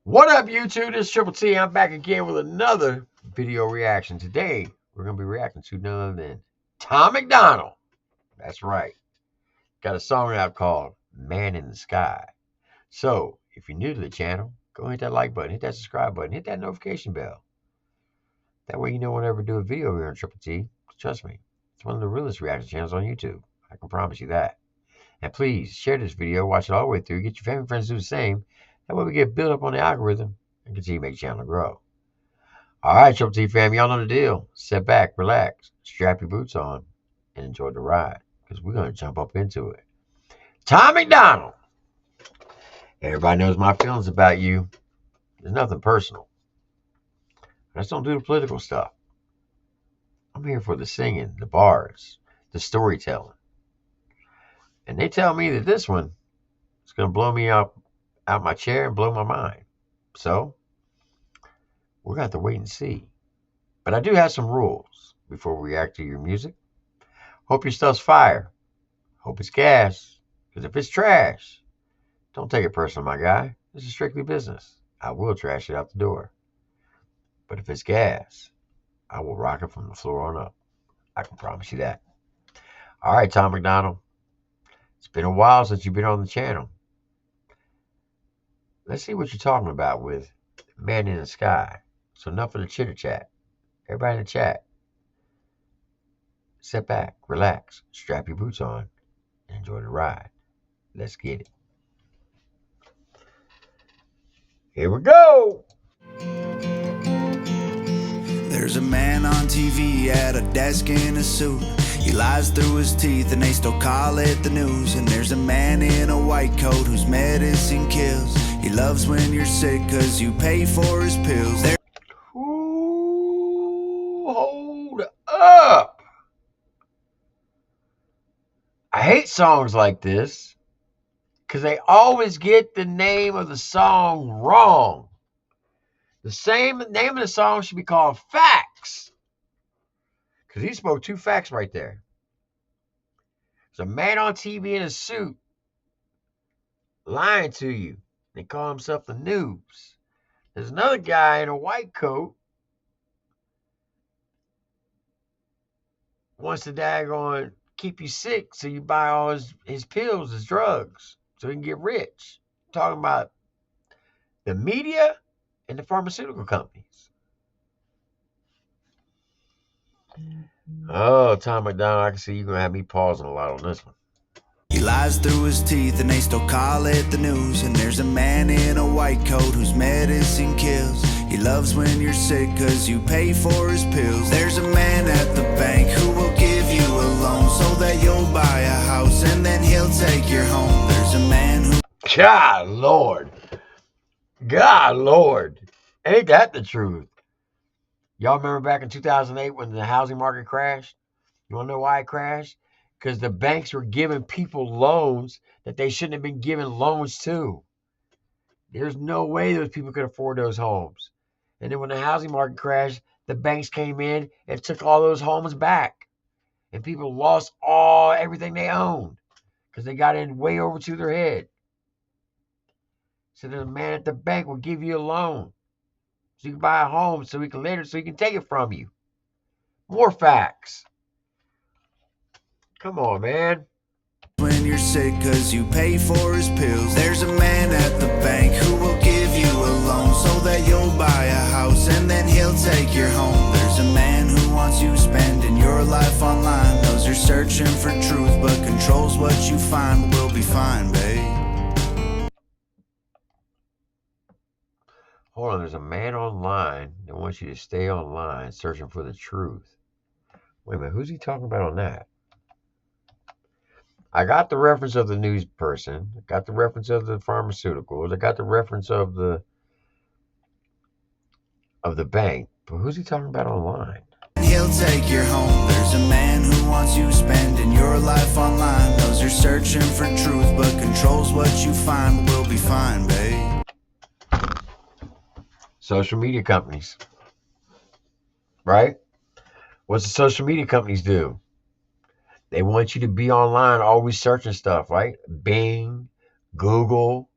What up, YouTube? This is Triple T. I'm back again with another video reaction. Today, we're going to be reacting to none other than Tom MacDonald. That's right. Got a song out called Man in the Sky. So, if you're new to the channel, go hit that like button, hit that subscribe button, hit that notification bell. That way you know whenever I do a video here on Triple T. Trust me, it's one of the realest reaction channels on YouTube. I can promise you that. And please, share this video, watch it all the way through, get your family and friends to do the same. That way we get built up on the algorithm and continue to make the channel grow. All right, Triple T fam, y'all know the deal. Sit back, relax, strap your boots on, and enjoy the ride, because we're going to jump up into it. Tom MacDonald. Everybody knows my feelings about you. There's nothing personal. I just don't do the political stuff. I'm here for the singing, the bars, the storytelling. And they tell me that this one is going to blow me out my chair and blow my mind. So, we're going to have to wait and see. But I do have some rules before we react to your music. Hope your stuff's fire. Hope it's gas. Because if it's trash, don't take it personal, my guy. This is strictly business. I will trash it out the door. But if it's gas, I will rock it from the floor on up. I can promise you that. All right, Tom MacDonald. It's been a while since you've been on the channel. Let's see what you're talking about with Man in the Sky. So enough of the chitter chat. Everybody in the chat, sit back, relax, strap your boots on, and enjoy the ride. Let's get it. Here we go. There's a man on TV at a desk in a suit. He lies through his teeth and they still call it the news. And there's a man in a white coat whose medicine kills. He loves when you're sick cause you pay for his pills. Ooh, hold up. I hate songs like this because they always get the name of the song wrong. The same name of the song should be called Facts. Because he spoke two facts right there. There's a man on TV in a suit lying to you. They call himself the news. There's another guy in a white coat wants to daggone keep you sick so you buy all his pills, his drugs, so he can get rich. I'm talking about the media and the pharmaceutical companies. Oh, Tom MacDonald, I can see you're going to have me pausing a lot on this one. He lies through his teeth and they still call it the news. And there's a man in a white coat whose medicine kills. He loves when you're sick cause you pay for his pills. There's a man at the bank who will give you a loan so that you'll buy a house and then he'll take your home. There's a man who... God Lord. God Lord. Ain't that the truth? Y'all remember back in 2008 when the housing market crashed? You want to know why it crashed? Because the banks were giving people loans that they shouldn't have been given loans to. There's no way those people could afford those homes. And then when the housing market crashed, the banks came in and took all those homes back. And people lost everything they owned because they got in way over to their head. So the man at the bank will give you a loan so you can buy a home so he can take it from you. More facts. Come on, man. When you're sick cause you pay for his pills. There's a man at the bank who will give you a loan so that you'll buy a house and then he'll take your home. There's a man who wants you spending your life online. Knows you're searching for truth but controls what you find. We'll be fine, babe. Hold on, there's a man online that wants you to stay online searching for the truth. Wait a minute, who's he talking about on that? I got the reference of the news person. I got the reference of the pharmaceuticals. I got the reference of the bank. But who's he talking about online? He'll take your home. There's a man who wants you spending your life online. Knows you're searching for truth but controls what you find. We'll be fine, babe. Social media companies. Right? What's the social media companies do? They want you to be online, always searching stuff, right? Bing, Google,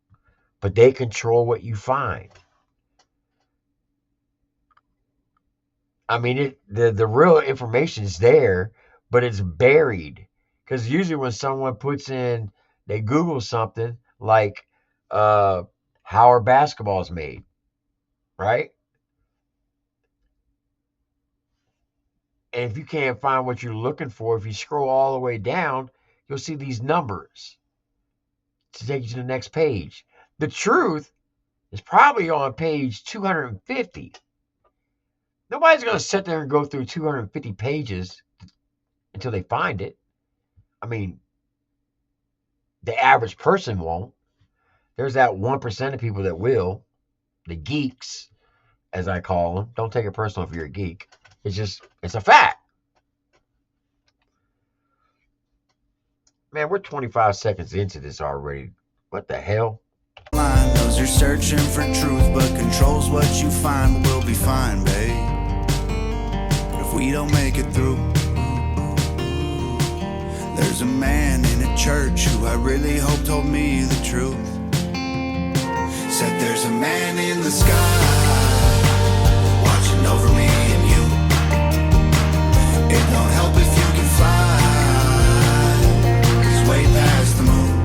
but they control what you find. I mean, the real information is there, but it's buried. Because usually when someone puts in, they Google something like how are basketballs made, right? And if you can't find what you're looking for, if you scroll all the way down, you'll see these numbers to take you to the next page. The truth is probably on page 250. Nobody's going to sit there and go through 250 pages until they find it. I mean, the average person won't. There's that 1% of people that will, the geeks, as I call them. Don't take it personal if you're a geek. It's a fact. Man, we're 25 seconds into this already. What the hell? Those are searching for truth, but controls what you find. We'll be fine, babe, if we don't make it through. There's a man in a church who I really hope told me the truth. Said there's a man in the sky watching over me and you. It don't help if you can fly. He's way past the moon.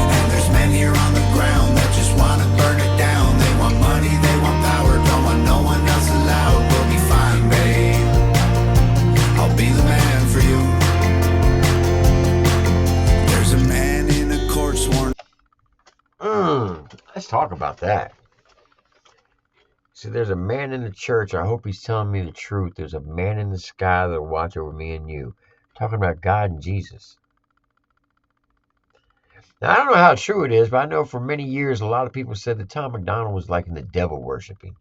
And there's men here on the ground that just want to burn it down. They want money, they want power, don't want no one else allowed. We'll be fine, babe, I'll be the man for you. There's a man in a court sworn. Let's talk about that. See, there's a man in the church. I hope he's telling me the truth. There's a man in the sky that'll watch over me and you. Talking about God and Jesus. Now, I don't know how true it is, but I know for many years a lot of people said that Tom MacDonald was like in the devil worshiping.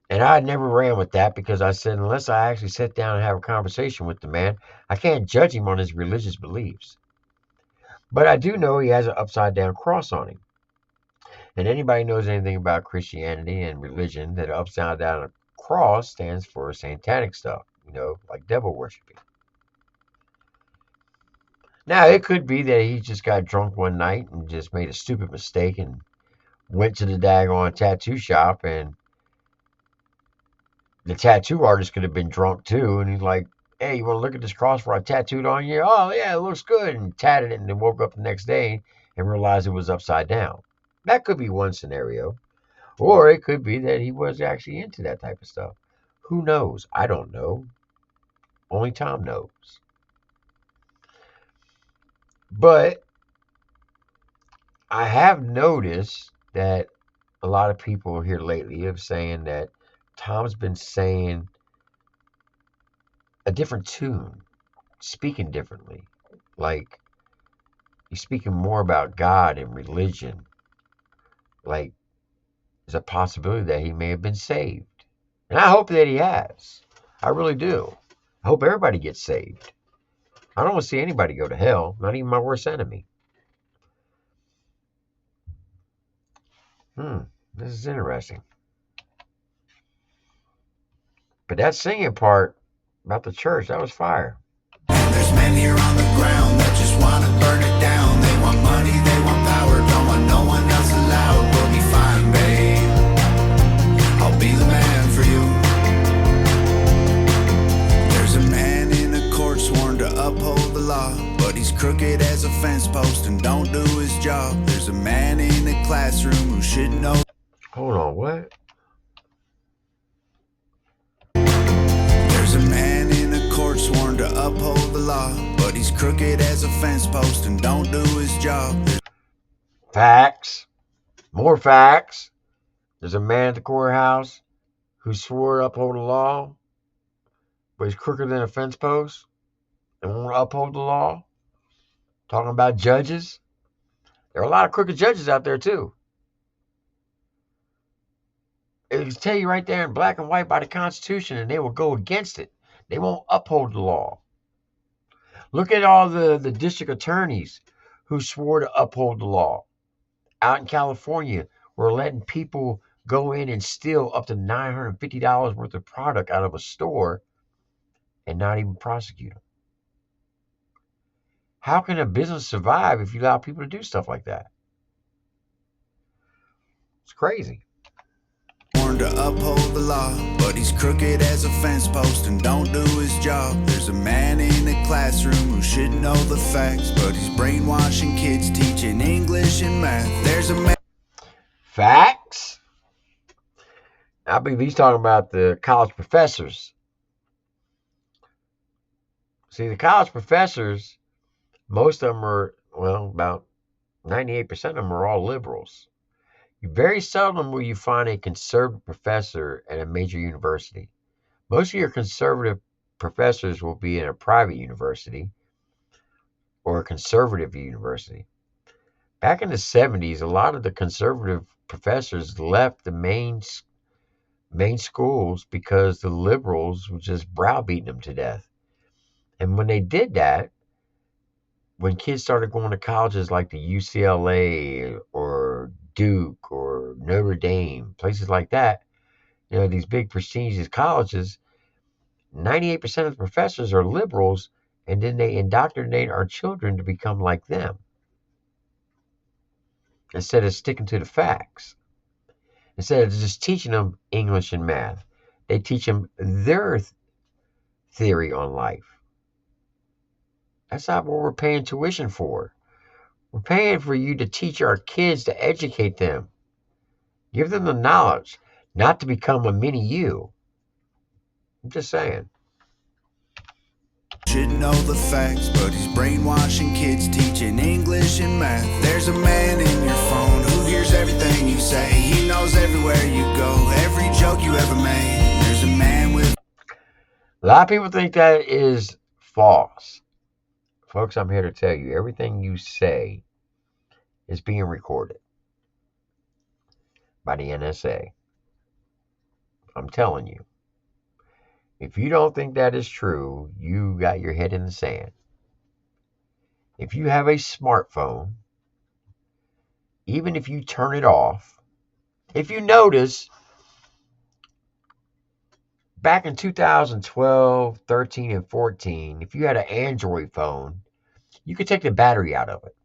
And I never ran with that because I said, unless I actually sit down and have a conversation with the man, I can't judge him on his religious beliefs. But I do know he has an upside down cross on him. And anybody knows anything about Christianity and religion, that upside down cross stands for satanic stuff, like devil worshiping. Now, it could be that he just got drunk one night and just made a stupid mistake and went to the daggone tattoo shop, and the tattoo artist could have been drunk too, and he's like, hey, you want to look at this cross where I tattooed on you? Oh, yeah, it looks good, and tatted it, and then woke up the next day and realized it was upside down. That could be one scenario. Or it could be that he was actually into that type of stuff. Who knows? I don't know. Only Tom knows. But I have noticed that a lot of people here lately have saying that Tom's been saying a different tune, speaking differently. Like, he's speaking more about God and religion. Like, there's a possibility that he may have been saved. And I hope that he has. I really do. I hope everybody gets saved. I don't want to see anybody go to hell, not even my worst enemy. This is interesting. But that singing part about the church, that was fire. There's men here on the ground that just want to burn it down. They want money, they want power, don't want no one else allowed. We'll be fine, babe, I'll be the man for you. There's a man in a court sworn to uphold the law, but he's crooked as a fence post and don't do his job. There's a man in a classroom who should know. Hold on, what? There's a man in a court sworn to uphold the law, but he's crooked as a fence post and don't do his job. Facts. More facts. There's a man at the courthouse who swore to uphold the law, but he's crooked than a fence post and won't uphold the law. Talking about judges. There are a lot of crooked judges out there too. It can tell you right there in black and white by the Constitution, and they will go against it. They won't uphold the law. Look at all the district attorneys who swore to uphold the law. Out in California, we're letting people go in and steal up to $950 worth of product out of a store and not even prosecute them. How can a business survive if you allow people to do stuff like that? It's crazy. sworn to uphold the law, but he's crooked as a fence post and don't do his job. There's a man in a classroom who should know the facts, but he's brainwashing kids, teaching English and math. There's a man. Facts? I believe he's talking about the college professors. See, the college professors, most of them are, well, about 98% of them are all liberals. Very seldom will you find a conservative professor at a major university. Most of your conservative professors will be in a private university or a conservative university. Back in the 70s, a lot of the conservative professors left the main schools because the liberals were just browbeating them to death. And when they did that, when kids started going to colleges like the UCLA or Duke or Notre Dame, places like that, these big prestigious colleges, 98% of the professors are liberals, and then they indoctrinate our children to become like them instead of sticking to the facts. Instead of just teaching them English and math, they teach them their theory on life. That's not what we're paying tuition for. We're paying for you to teach our kids, to educate them. Give them the knowledge, not to become a mini you. I'm just saying. Should know the facts, but he's brainwashing kids, teaching English and math. There's a man in your phone who hears everything you say. He knows everywhere you go, every joke you ever made. There's a man with... A lot of people think that is false. Folks, I'm here to tell you, everything you say is being recorded by the NSA. I'm telling you. If you don't think that is true, you got your head in the sand. If you have a smartphone, even if you turn it off, if you notice, back in 2012, 13, and 14, if you had an Android phone, you could take the battery out of it.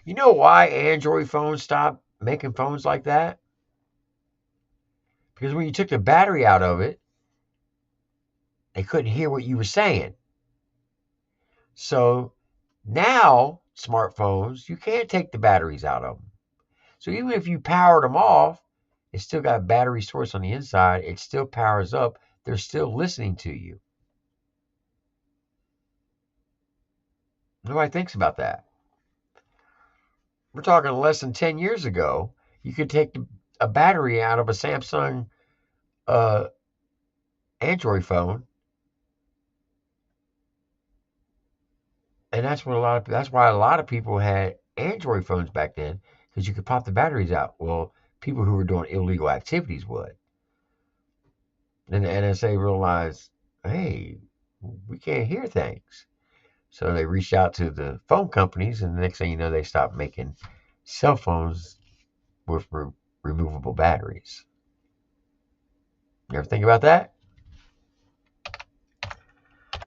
You know why Android phones stopped making phones like that? Because when you took the battery out of it, they couldn't hear what you were saying. So now, smartphones, you can't take the batteries out of them. So even if you powered them off, it's still got a battery source on the inside. It still powers up. They're still listening to you. Nobody thinks about that. We're talking less than 10 years ago. You could take a battery out of a Samsung Android phone, and that's why a lot of people had Android phones back then, because you could pop the batteries out. Well, people who were doing illegal activities would. Then the NSA realized, hey, we can't hear things. So they reached out to the phone companies, and the next thing you know, they stopped making cell phones with removable batteries. You ever think about that?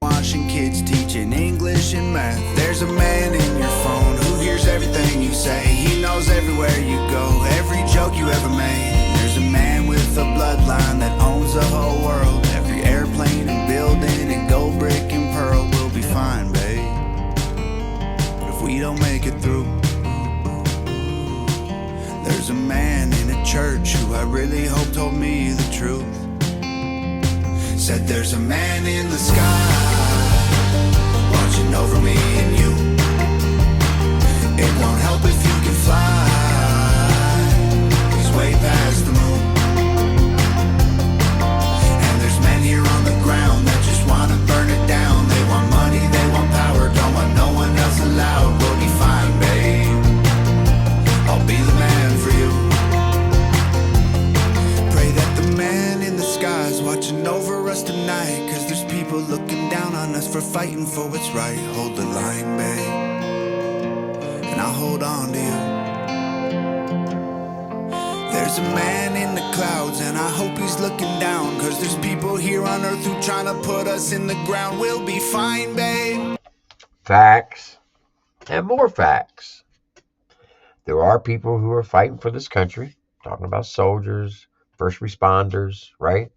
Washing kids, teaching English and math. There's a man in your phone who hears everything you say. He knows everywhere you go, every joke you ever made. There's a man with a bloodline that owns the whole world. Every airplane and building and gold brick and pearl. Will be fine, babe, if we don't make it through. There's a man in a church who I really hope told me the truth. Said there's a man in the sky watching over me and you. It won't help if you can fly. He's way past the moon. And there's men here on the ground that just want to burn it down. They want money, they want power, don't want no one else allowed. We'll be fine, babe, I'll be the man for you. Pray that the man in the sky's watching over us tonight, 'cause there's people looking down on us for fighting for what's right. Hold the line, babe, and I'll hold on to you. There's a man in the clouds, and I hope he's looking down, 'cause there's people here on earth who trying to put us in the ground. We'll be fine, babe. Facts and more facts. There are people who are fighting for this country. talking about soldiers, first responders, right?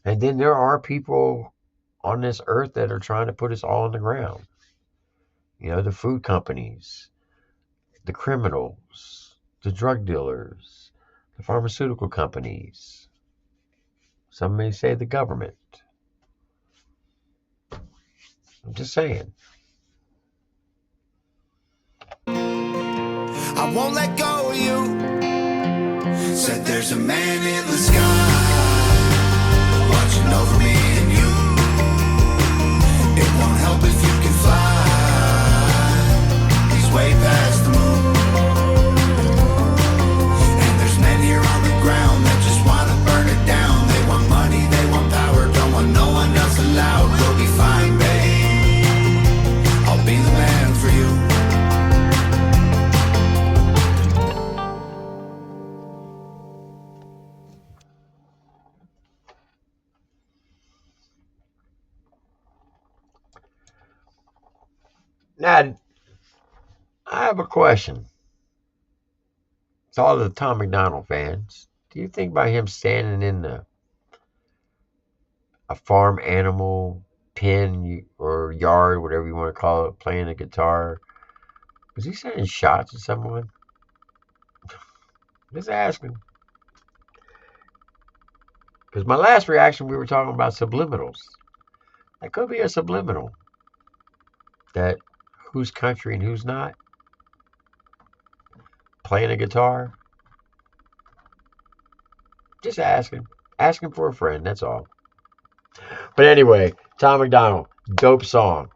And then there are people on this earth that are trying to put us all on the ground. You know, the food companies, the criminals, the drug dealers, the pharmaceutical companies. Some may say the government. I'm just saying. I won't let go of you. Said there's a man in the sky watching over me and you. It won't help if you can fly. He's way past the moon. And there's men here on the ground that just want to burn it down. They want money, they want power, don't want no one else allowed. We'll be fine, babe. I'll be the man for you. Now, I have a question. To all the Tom MacDonald fans, do you think by him standing in a farm animal pen or yard, whatever you want to call it, playing a guitar, was he sending shots at someone? Just asking. Because my last reaction, we were talking about subliminals. That could be a subliminal. That who's country and who's not. Playing a guitar. Just asking. Asking for a friend, that's all. But anyway, Tom MacDonald, dope song.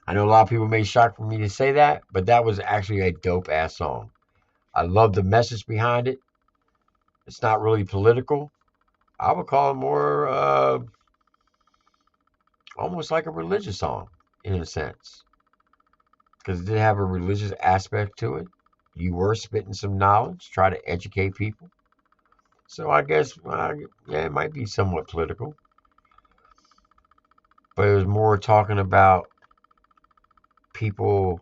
I know a lot of people may shock for me to say that, but that was actually a dope ass song. I love the message behind it. It's not really political. I would call it more almost like a religious song in a sense. Because it did have a religious aspect to it. You were spitting some knowledge, try to educate people. So I guess, yeah, it might be somewhat political. But it was more talking about people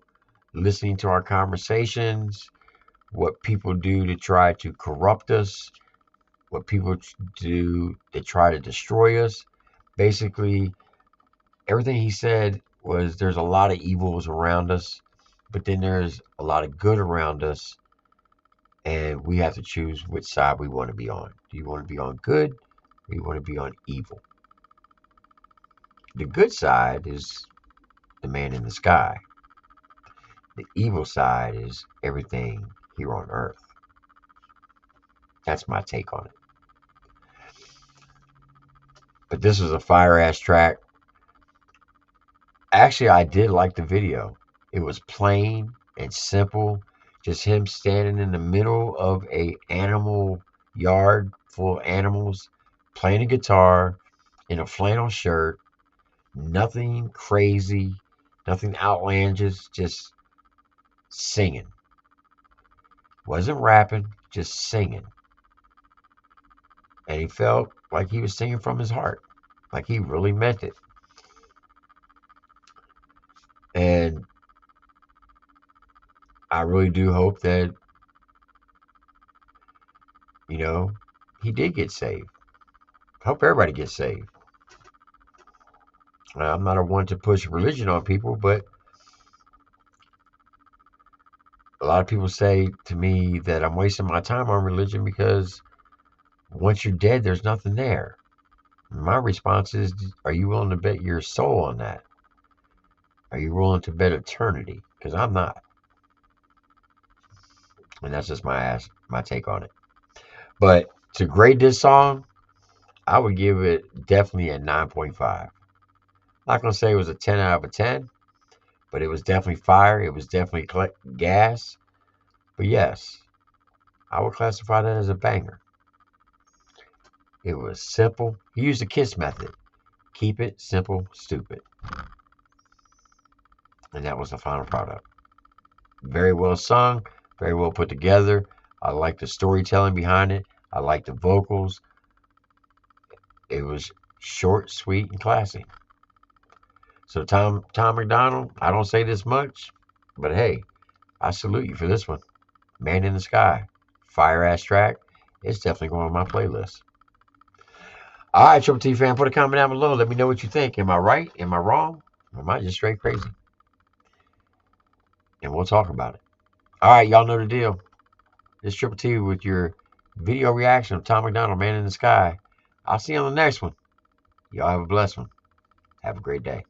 listening to our conversations, what people do to try to corrupt us, what people do to try to destroy us. Basically, everything he said was there's a lot of evils around us, but then there's a lot of good around us, and we have to choose which side we want to be on. Do you want to be on good, or do you want to be on evil? The good side is the man in the sky. The evil side is everything here on earth. That's my take on it. But this was a fire ass track. Actually, I did like the video. It was plain and simple. Just him standing in the middle of a animal yard full of animals, playing a guitar in a flannel shirt. Nothing crazy, nothing outlandish, just singing. Wasn't rapping, just singing. And he felt like he was singing from his heart, like he really meant it. And I really do hope that, you know, he did get saved. I hope everybody gets saved. I'm not a one to push religion on people, but a lot of people say to me that I'm wasting my time on religion because once you're dead, there's nothing there. My response is, are you willing to bet your soul on that? Are you willing to bet eternity? Because I'm not. And that's just my take on it. But to grade this song, I would give it definitely a 9.5. Not going to say it was a 10 out of a 10, but it was definitely fire. It was definitely gas. But yes, I would classify that as a banger. It was simple. He used the KISS method. Keep it simple, stupid. And that was the final product. Very well sung, very well put together. I like the storytelling behind it. I like the vocals. It was short, sweet, and classy. So Tom MacDonald, I don't say this much, but hey, I salute you for this one. Man in the Sky. fire ass track. It's definitely going on my playlist. All right, Triple T fan, put a comment down below. Let me know what you think. Am I right? Am I wrong? Or am I just straight crazy? And we'll talk about it. All right, y'all know the deal. This Triple T with your video reaction of Tom MacDonald, Man in the Sky. I'll see you on the next one. Y'all have a blessed one. Have a great day.